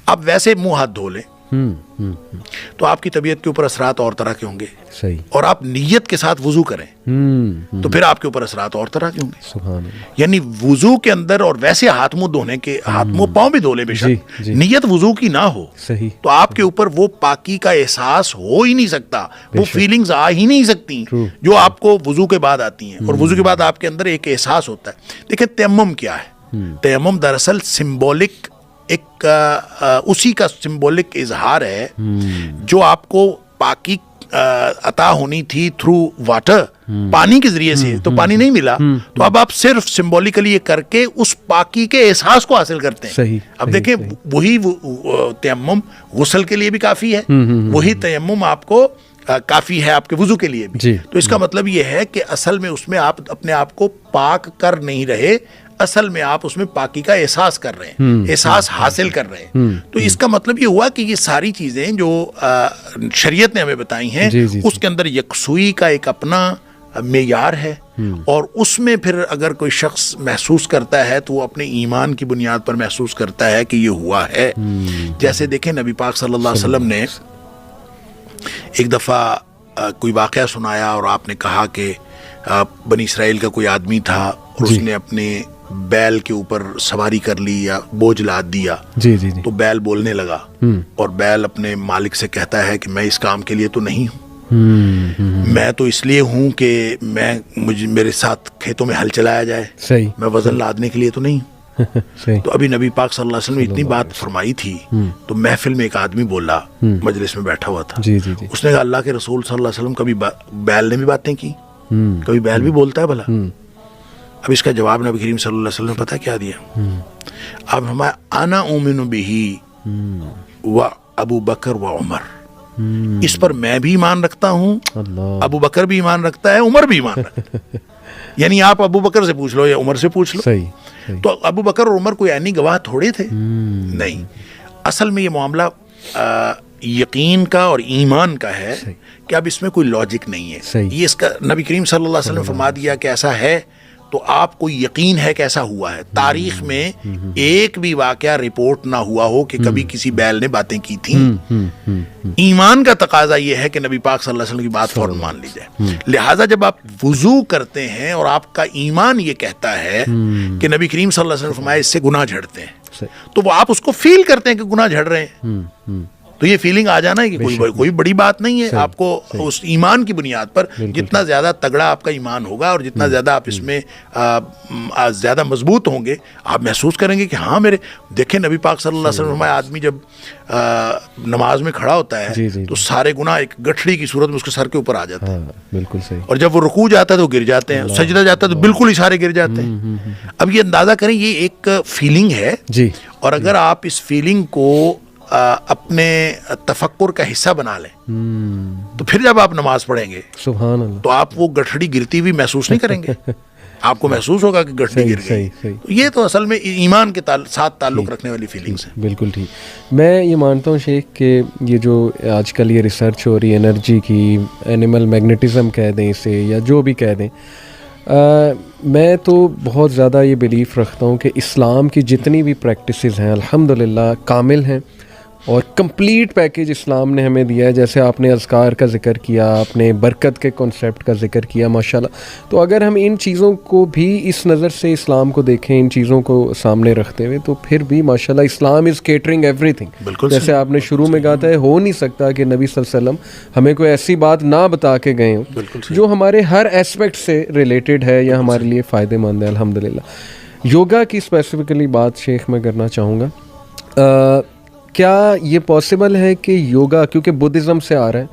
آپ ویسے منہ ہاتھ دھو لیں تو آپ کی طبیعت کے اوپر اثرات اور طرح کے ہوں گے. صحیح. اور آپ نیت کے ساتھ وضو کریں تو پھر آپ کے اوپر اثرات اور طرح کے ہوں گے. سبحان اللہ. یعنی وضو کے اندر اور ویسے ہاتھ منہ دھونے کے ہاتھ منہ پاؤں بھی دھو لیں بے شک, نیت وضو کی نہ ہو صحیح تو آپ کے اوپر وہ پاکی کا احساس ہو ہی نہیں سکتا, وہ فیلنگز آ ہی نہیں سکتی جو آپ کو وضو کے بعد آتی ہیں. اور وضو کے بعد آپ کے اندر ایک احساس ہوتا ہے. دیکھیں تیمم کیا ہے؟ تیمم دراصل سمبولک ایک اسی کا سمبولک اظہار ہے جو آپ کو پاکی عطا ہونی تھی تھرو واٹر, پانی کے ذریعے سے, تو پانی نہیں ملا تو اب آپ صرف سمبولیکلی یہ کر کے اس پاکی کے احساس کو حاصل کرتے ہیں. صحیح. اب دیکھیں وہی تیمم غسل کے لیے بھی کافی ہے, وہی تیمم آپ کو کافی ہے آپ کے وضو کے لیے بھی. تو اس کا مطلب یہ ہے کہ اصل میں اس میں آپ اپنے آپ کو پاک کر نہیں رہے, اصل میں آپ اس میں پاکی کا احساس کر رہے ہیں, احساس حاصل کر رہے ہیں. تو اس کا مطلب یہ ہوا کہ یہ ساری چیزیں جو شریعت نے ہمیں بتائی ہیں اس کے اندر یکسوئی کا ایک اپنا معیار ہے, اور اس میں پھر اگر کوئی شخص محسوس کرتا ہے تو وہ اپنے ایمان کی بنیاد پر محسوس کرتا ہے کہ یہ ہوا ہے. جیسے دیکھیں نبی پاک صلی اللہ علیہ وسلم نے ایک دفعہ کوئی واقعہ سنایا اور آپ نے کہا کہ بنی اسرائیل کا کوئی آدمی تھا اور اس نے اپنے بیل کے اوپر سواری کر لی یا بوجھ لاد دیا. تو بیل بولنے لگا اور بیل اپنے مالک سے کہتا ہے کہ میں اس کام کے لیے تو نہیں ہوں, میں تو اس لیے ہوں کہ میرے ساتھ کھیتوں میں ہل چلایا جائے, میں وزن لادنے کے لیے تو نہیں ہوں. تو ابھی نبی پاک صلی اللہ علیہ وسلم نے اتنی بات فرمائی تھی تو محفل میں ایک آدمی بولا, مجلس میں بیٹھا ہوا تھا, اس نے کہا اللہ کے رسول صلی اللہ علیہ وسلم کبھی بیل نے بھی باتیں کی, کبھی بیل بھی بولتا ہے بھلا؟ اب اس کا جواب نبی کریم صلی اللہ علیہ وسلم نے پتہ کیا دیا؟ اب ہمارا انا اومن بہی و ابو بکر و عمر, اس پر میں بھی ایمان رکھتا ہوں, ابو بکر بھی ایمان رکھتا ہے, عمر بھی ایمان رکھتا ہے. یعنی آپ ابو بکر سے پوچھ لو یا عمر سے پوچھ لو. تو ابو بکر اور عمر کوئی عینی گواہ تھوڑے تھے؟ نہیں. اصل میں یہ معاملہ یقین کا اور ایمان کا ہے کہ اب اس میں کوئی لاجک نہیں ہے. یہ اس کا نبی کریم صلی اللہ علیہ وسلم فرما دیا کہ ایسا ہے تو آپ کو یقین ہے کہ ایسا ہوا ہے. تاریخ میں ایک بھی واقعہ رپورٹ نہ ہوا ہو کہ کبھی کسی بیل نے باتیں کی تھیں. ایمان کا تقاضا یہ ہے کہ نبی پاک صلی اللہ علیہ وسلم کی بات فوراً مان لی جائے. لہٰذا جب آپ وضو کرتے ہیں اور آپ کا ایمان یہ کہتا ہے کہ نبی کریم صلی اللہ علیہ وسلم فرمایا اس سے گناہ جھڑتے ہیں, تو وہ آپ اس کو فیل کرتے ہیں کہ گناہ جھڑ رہے ہیں, تو یہ فیلنگ آ جانا ہے کہ کوئی بڑی بات نہیں ہے. آپ کو اس ایمان کی بنیاد پر جتنا زیادہ تگڑا آپ کا ایمان ہوگا اور جتنا زیادہ آپ اس میں زیادہ مضبوط ہوں گے, آپ محسوس کریں گے کہ ہاں میرے دیکھیں نبی پاک صلی اللہ علیہ وسلم آدمی جب نماز میں کھڑا ہوتا ہے تو سارے گناہ ایک گٹھڑی کی صورت میں اس کے سر کے اوپر آ جاتے ہیں. بالکل صحیح. اور جب وہ رکوع جاتا ہے تو گر جاتے ہیں, سجدہ جاتا ہے تو بالکل ہی سارے گر جاتے ہیں. اب یہ اندازہ کریں یہ ایک فیلنگ ہے, اور اگر آپ اس فیلنگ کو اپنے تفکر کا حصہ بنا لیں تو پھر جب آپ نماز پڑھیں گے سبحان اللہ تو آپ وہ گٹھڑی گرتی ہوئی محسوس نہیں کریں گے, آپ کو محسوس ہوگا کہ گٹھڑی گر گئی. تو یہ تو اصل میں ایمان کے ساتھ تعلق رکھنے والی فیلنگز ہیں. بالکل ٹھیک. میں یہ مانتا ہوں شیخ کہ یہ جو آج کل یہ ریسرچ ہو رہی ہے انرجی کی, اینیمل میگنیٹزم کہہ دیں اسے یا جو بھی کہہ دیں, میں تو بہت زیادہ یہ بلیف رکھتا ہوں کہ اسلام کی جتنی بھی پریکٹسز ہیں الحمدللہ کامل ہیں اور کمپلیٹ پیکیج اسلام نے ہمیں دیا ہے. جیسے آپ نے اذکار کا ذکر کیا, آپ نے برکت کے کنسیپٹ کا ذکر کیا ماشاءاللہ. تو اگر ہم ان چیزوں کو بھی اس نظر سے اسلام کو دیکھیں, ان چیزوں کو سامنے رکھتے ہوئے, تو پھر بھی ماشاءاللہ اسلام از کیٹرنگ ایوری تھنگ. جیسے آپ نے شروع میں کہا تھا ہو نہیں سکتا کہ نبی صلی اللہ علیہ وسلم ہمیں کوئی ایسی بات نہ بتا کے گئے ہوں جو ہمارے ہر اسپیکٹ سے ریلیٹڈ ہے یا ہمارے لیے فائدے مند ہے الحمدللہ. یوگا کی اسپیسیفکلی بات شیخ میں کرنا چاہوں گا. کیا یہ پاسبل ہے کہ یوگا, کیونکہ بدھزم سے آ رہا ہے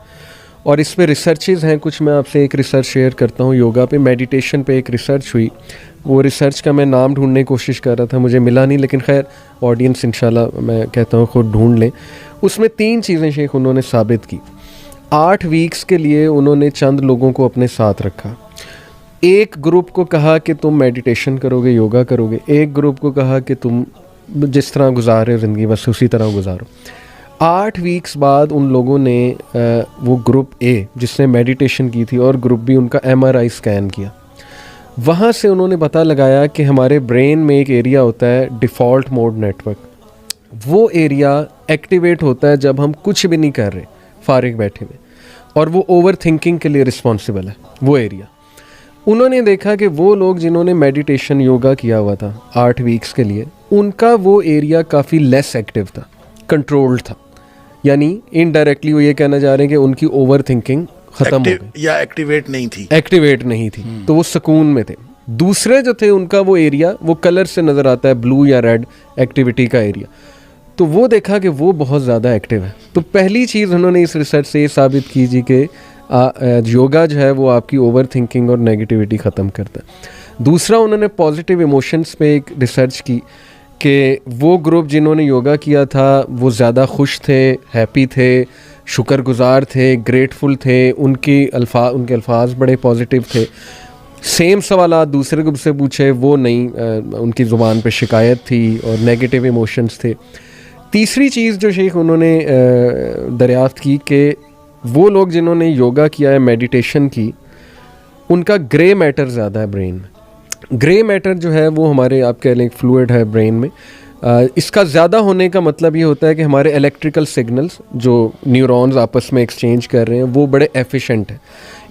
اور اس پہ ریسرچز ہیں کچھ, میں آپ سے ایک ریسرچ شیئر کرتا ہوں. یوگا پہ میڈیٹیشن پہ ایک ریسرچ ہوئی, وہ ریسرچ کا میں نام ڈھونڈنے کی کوشش کر رہا تھا, مجھے ملا نہیں, لیکن خیر آڈینس انشاءاللہ میں کہتا ہوں خود ڈھونڈ لیں. اس میں 3 چیزیں شیخ انہوں نے ثابت کی. 8 ویکس کے لیے انہوں نے چند لوگوں کو اپنے ساتھ رکھا. ایک گروپ کو کہا کہ تم میڈیٹیشن کرو گے, یوگا کرو گے. ایک گروپ کو کہا کہ تم جس طرح گزارے ہو زندگی بس اسی طرح گزارو. 8 ویکس بعد ان لوگوں نے وہ گروپ اے جس نے میڈیٹیشن کی تھی اور گروپ بی ان کا MRI اسکین کیا. وہاں سے انہوں نے پتہ لگایا کہ ہمارے برین میں ایک ایریا ہوتا ہے ڈیفالٹ موڈ نیٹ ورک, وہ ایریا ایکٹیویٹ ہوتا ہے جب ہم کچھ بھی نہیں کر رہے, فارغ بیٹھے ہوئے, اور وہ اوور تھنکنگ کے لیے رسپانسبل ہے وہ ایریا. انہوں نے دیکھا کہ وہ لوگ جنہوں نے میڈیٹیشن یوگا کیا ہوا تھا 8 ویکس کے لیے, ان کا وہ ایریا کافی لیس ایکٹیو تھا, کنٹرولڈ تھا. یعنی انڈائریکٹلی وہ یہ کہنا چاہ رہے ہیں کہ ان کی اوور تھنکنگ ختم ہو گئی یا ایکٹیویٹ نہیں تھی, تو وہ سکون میں تھے. دوسرے جو تھے ان کا وہ ایریا وہ کلر سے نظر آتا ہے, بلو یا ریڈ ایکٹیویٹی کا ایریا, تو وہ دیکھا کہ وہ بہت زیادہ ایکٹیو ہے. تو پہلی چیز انہوں نے اس ریسرچ سے یہ ثابت کی جی کہ یوگا جو ہے وہ آپ کی اوور تھنکنگ اور نیگیٹیوٹی ختم کرتا ہے. دوسرا انہوں نے پازیٹیو ایموشنس پہ ایک ریسرچ کی کہ وہ گروپ جنہوں نے یوگا کیا تھا وہ زیادہ خوش تھے, ہیپی تھے, شکر گزار تھے, گریٹفل تھے, ان کے الفاظ بڑے پازیٹیو تھے. سیم سوالات دوسرے گروپ سے پوچھے, وہ نہیں, ان کی زبان پہ شکایت تھی اور نیگیٹیو ایموشنس تھے. تیسری چیز جو شیخ انہوں نے دریافت کی کہ وہ لوگ جنہوں نے یوگا کیا ہے, میڈیٹیشن کی, ان کا گرے میٹر زیادہ ہے برین میں. گرے میٹر جو ہے وہ ہمارے آپ کہہ لیں فلوئڈ ہے برین میں. اس کا زیادہ ہونے کا مطلب یہ ہوتا ہے کہ ہمارے الیکٹریکل سگنلز جو نیورونز آپس میں ایکسچینج کر رہے ہیں وہ بڑے ایفیشینٹ ہیں.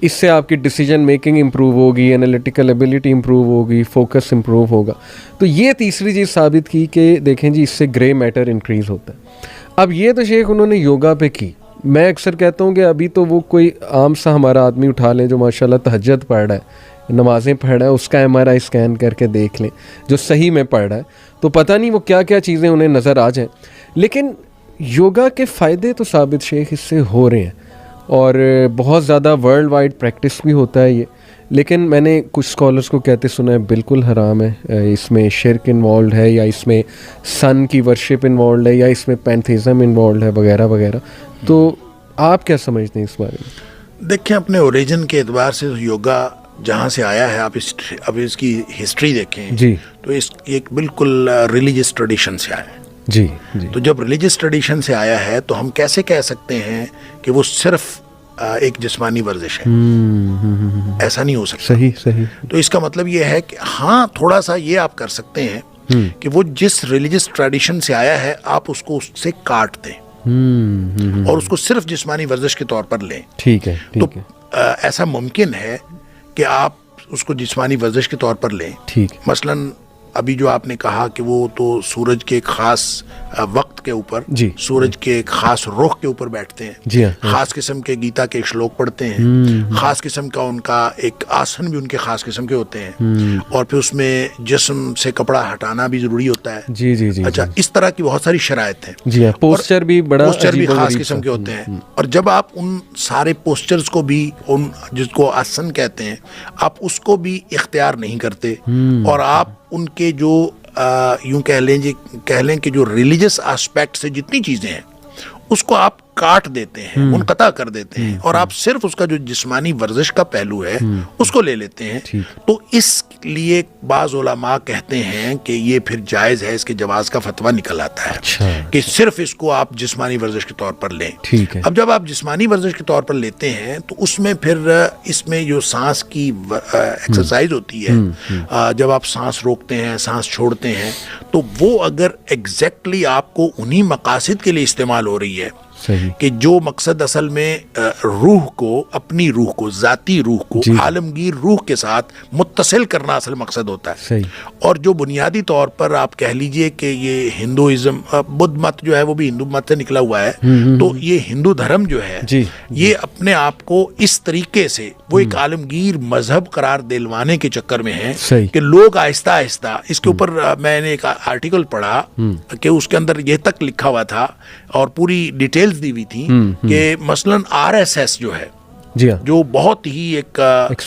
اس سے آپ کی ڈیسیجن میکنگ امپروو ہوگی, انالیٹیکل ایبیلٹی امپروو ہوگی, فوکس امپروو ہوگا. تو یہ تیسری چیز ثابت کی کہ دیکھیں جی اس سے گرے میٹر انکریز ہوتا ہے. اب یہ تو شیخ انہوں نے یوگا پہ کی. میں اکثر کہتا ہوں کہ ابھی تو وہ کوئی عام سا ہمارا آدمی اٹھا لیں جو ماشاءاللہ تہجد پڑھ رہا ہے, نمازیں پڑھ رہا ہے, اس کا MRI اسکین کر کے دیکھ لیں جو صحیح میں پڑھ رہا ہے, تو پتہ نہیں وہ کیا کیا چیزیں انہیں نظر آ جائیں. لیکن یوگا کے فائدے تو ثابت شیخ اس سے ہو رہے ہیں, اور بہت زیادہ ورلڈ وائڈ پریکٹس بھی ہوتا ہے یہ. لیکن میں نے کچھ اسکالرس کو کہتے سنا ہے بالکل حرام ہے, اس میں شرک انوالوڈ ہے, یا اس میں سن کی ورشپ انوالوڈ ہے, یا اس میں پینتھیزم انوالوڈ ہے, وغیرہ وغیرہ. تو آپ کیا سمجھتے ہیں اس بارے میں؟ دیکھیں, اپنے اوریجن کے اعتبار سے یوگا جہاں سے آیا ہے, آپ اب اس کی ہسٹری دیکھیں جی, تو اس ایک بالکل ریلیجس ٹریڈیشن سے آیا ہے. جی جی. تو جب ریلیجس ٹریڈیشن سے آیا ہے تو ہم کیسے کہہ سکتے ہیں کہ وہ صرف ایک جسمانی ورزش ہے؟ ایسا نہیں ہو سکتا. صحیح. تو اس کا مطلب یہ ہے کہ ہاں تھوڑا سا یہ آپ کر سکتے ہیں کہ وہ جس ریلیجس ٹریڈیشن سے آیا ہے آپ اس کو اس سے کاٹ دیں اور اس کو صرف جسمانی ورزش کے طور پر لیں. ٹھیک ہے. تو ایسا ممکن ہے کہ آپ اس کو جسمانی ورزش کے طور پر لیں. ٹھیک. مثلاً ابھی جو آپ نے کہا کہ وہ تو سورج کے ایک خاص وقت کے اوپر, جی, سورج کے ایک خاص رخ کے اوپر بیٹھتے ہیں, جی, خاص قسم کے گیتا کے شلوک پڑھتے ہیں, خاص قسم کا ان کا ایک آسن بھی ان کے خاص قسم کے ہوتے ہیں, اور پھر اس میں جسم سے کپڑا ہٹانا بھی ضروری ہوتا ہے. جی جی جی. اچھا, اس طرح کی بہت ساری شرائط ہیں. جی, پوسچر بھی بڑا, پوسچر بھی خاص قسم کے ہوتے ہیں. اور جب آپ ان سارے پوسچرز کو بھی, ان جس کو آسن کہتے ہیں, آپ اس کو بھی اختیار نہیں کرتے, اور آپ ان کے جو یوں کہہ لیں کہ جو ریلیجس آسپیکٹ سے جتنی چیزیں ہیں اس کو آپ کاٹ دیتے ہیں, منقطع کر دیتے ہیں, اور آپ صرف اس کا جو جسمانی ورزش کا پہلو ہے اس کو لے لیتے ہیں. تو اس لیے بعض علماء کہتے ہیں کہ یہ پھر جائز ہے, اس کے جواز کا فتویٰ نکل آتا ہے کہ صرف اس کو آپ جسمانی ورزش کے طور پر لیں. اب جب آپ جسمانی ورزش کے طور پر لیتے ہیں تو اس میں پھر اس میں جو سانس کی ایکسرسائز ہوتی ہے, جب آپ سانس روکتے ہیں, سانس چھوڑتے ہیں, تو وہ اگر ایگزیکٹلی آپ کو انہی مقاصد کے لیے استعمال ہو رہی ہے کہ جو مقصد اصل میں روح کو, اپنی روح کو, ذاتی روح کو عالمگیر روح کے ساتھ متصل کرنا اصل مقصد ہوتا ہے. اور جو بنیادی طور پر آپ کہہ لیجئے کہ یہ ہندوازم, بدھ مت جو ہے وہ بھی ہندو مت سے نکلا ہوا ہے, تو یہ ہندو دھرم جو ہے یہ اپنے آپ کو اس طریقے سے وہ ایک عالمگیر مذہب قرار دلوانے کے چکر میں ہے کہ لوگ آہستہ آہستہ اس کے اوپر, میں نے ایک آرٹیکل پڑھا کہ اس کے اندر یہ تک لکھا ہوا تھا اور پوری ڈیٹیلز دی ہوئی تھی کہ مثلاً RSS جو ہے, جو بہت ہی ایک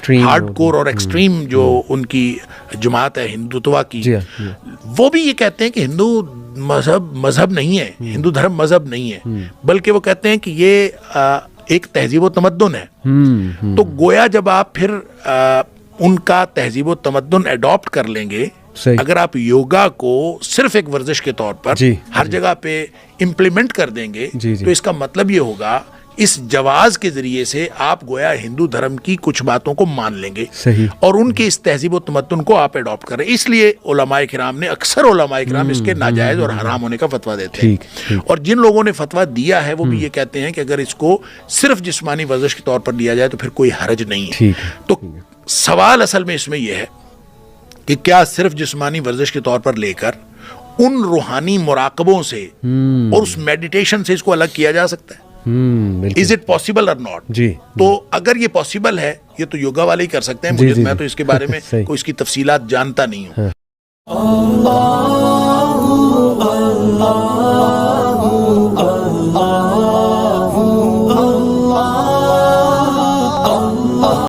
ہارڈ کور اور ایکسٹریم جو ان کی جماعت ہے ہندوتوا کی, وہ بھی یہ کہتے ہیں کہ ہندو مذہب نہیں ہے, ہندو دھرم مذہب نہیں ہے, بلکہ وہ کہتے ہیں کہ یہ ایک تہذیب و تمدن ہے. تو گویا جب آپ پھر ان کا تہذیب و تمدن اڈاپٹ کر لیں گے, اگر آپ یوگا کو صرف ایک ورزش کے طور پر ہر جگہ پہ امپلیمنٹ کر دیں گے, تو اس کا مطلب یہ ہوگا اس جواز کے ذریعے سے آپ گویا ہندو دھرم کی کچھ باتوں کو مان لیں گے اور ان کی اس تہذیب و تمدن کو آپ اڈاپٹ کریں. اس لیے علماء کرام نے اکثر علماء کرام اس کے ناجائز اور حرام ہونے کا فتویٰ دیتے ہیں, اور جن لوگوں نے فتویٰ دیا ہے وہ بھی یہ کہتے ہیں کہ اگر اس کو صرف جسمانی ورزش کے طور پر لیا جائے تو پھر کوئی حرج نہیں ہے. تو سوال اصل میں اس میں یہ ہے کہ کیا صرف جسمانی ورزش کے طور پر لے کر ان روحانی مراقبوں سے اور اس میڈیٹیشن سے اس کو الگ کیا جا سکتا ہے؟ از اٹ پاسبل اور ناٹ؟ تو اگر یہ پاسبل ہے, یہ تو یوگا والے ہی کر سکتے ہیں, میں تو اس کے بارے میں کوئی اس کی تفصیلات جانتا نہیں ہوں.